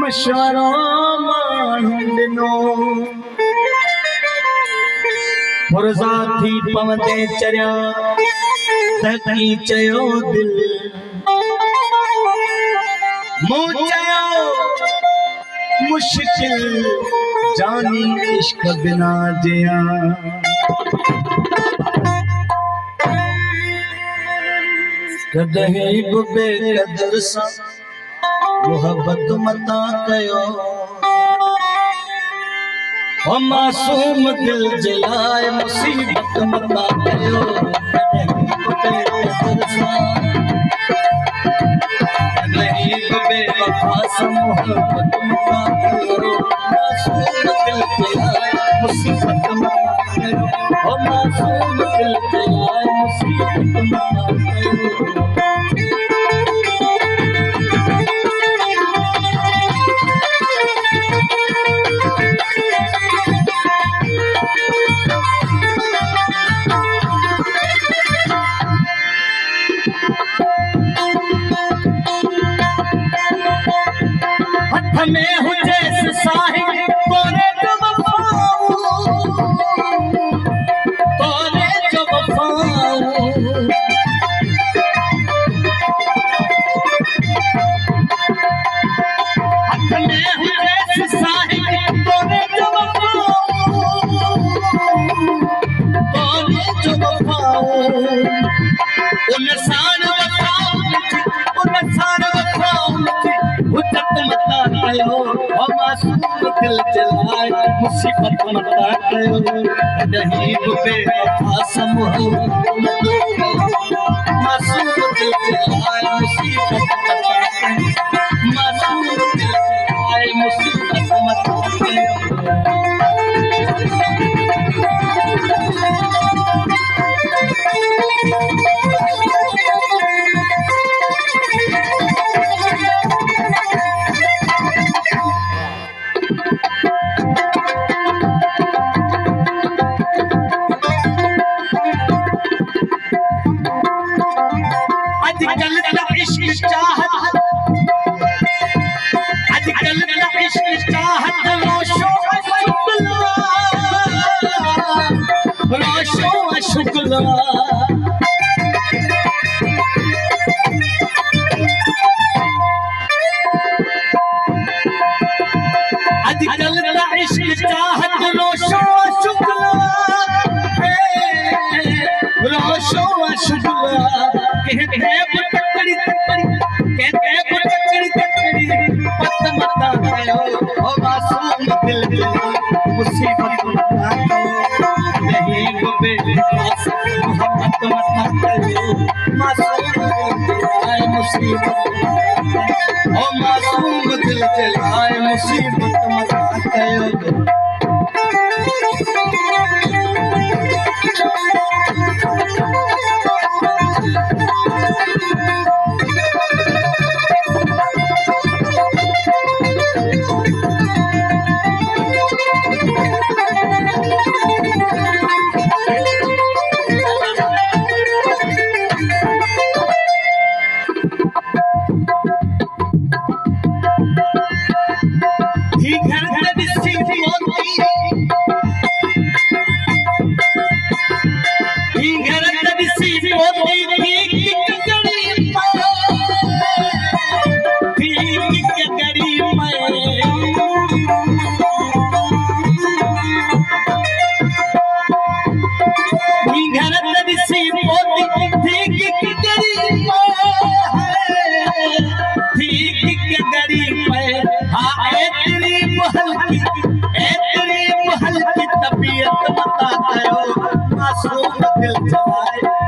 मशवरो माण्हुनि फुरज़ा थी पवंदे चरिया तॾहिं चयो दिल मूं चयो मुश्किल जानी इश्क बिना जिया कदहीं बि बेक़दर सां मोहब्बत मता कयो ओ मासूम दिल जे लाइ मुसीबत मता कयो कदहीं बि बेवफा सां मोहब्बत मता कयो मासूम दिल जे लाइ मुसीबत मता कयो ओ मासूम दिल जे लाइ मुसीबत मता कयो हमें हुजे साहिब तोरे जो वफाऊं हमें हुजे साहिब तोरे जो वफाऊं उन साण वफाऊं हुजत मता कयो ओ मासूम दिल जे लाइ मुसीबत मता कयो कदहीं बि बेवफा सां मोहब्बत मता कयो मासूम दिल जे लाइ मुसीबत मता कयो मासूम दिल जे लाइ मुसीबत मता कयो आजकल का इश्क चाहत रोशो शुक्ला आजकल का इश्क चाहत रोशो शुक्ला कहते तकड़ी पत मता कयो ओ मासूम दिल जे मुसीबत मता कयो कदहीं बि बेवफा मोहब्बत मता कयो मासूम दिल जे लाइ मुसीबत ओ मासूम दिल जे लाइ मुसीबत मता कयो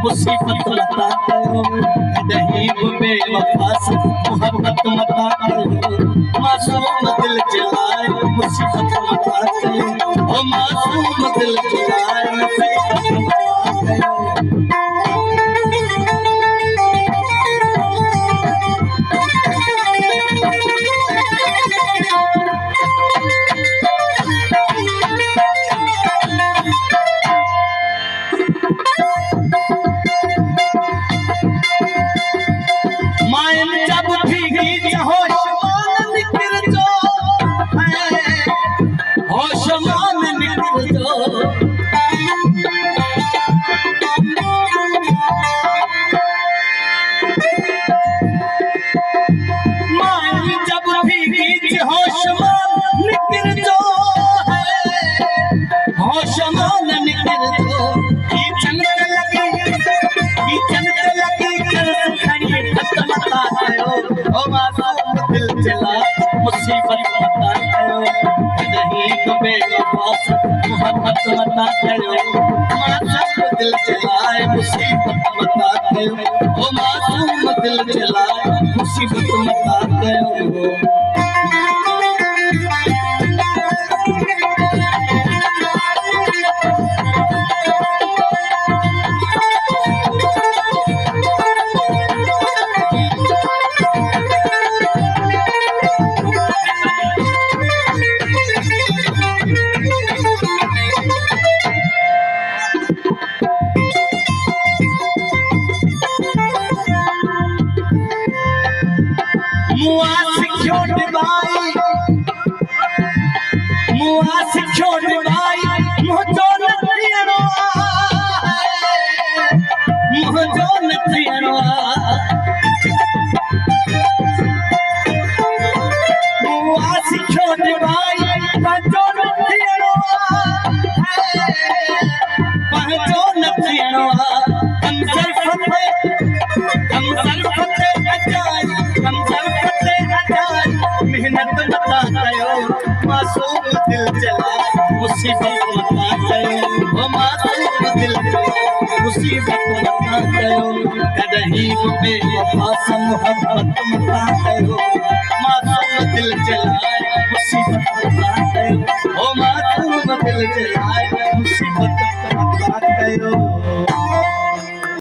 मुसीबत मता कयो कदहीं बि बेवफा सां मोहब्बत मता कयो मासूम दिल जे लाइ मुसीबत मता कयो ओ मासूम दिल जे लाइ मुसीबत मता कयो मायन जब भीगी होश मान निकिर जो ओ मासूम दिल जलाए मुसीबत मता कयो कहीं तो बेवफास मोहब्बत मता कयो मासूम दिल जलाए मुसीबत मता कयो ओ मासूम दिल जलाए मुसीबत मता कयो मासूम दिल जलाए मुसीबत मता कयो ओ मासूम दिल जलाए मुसीबत मता कयो कहीं बेवफास मोहब्बत मता कयो मासूम दिल जलाए मुसीबत मता कयो ओ मासूम दिल जलाए मुसीबत मता कयो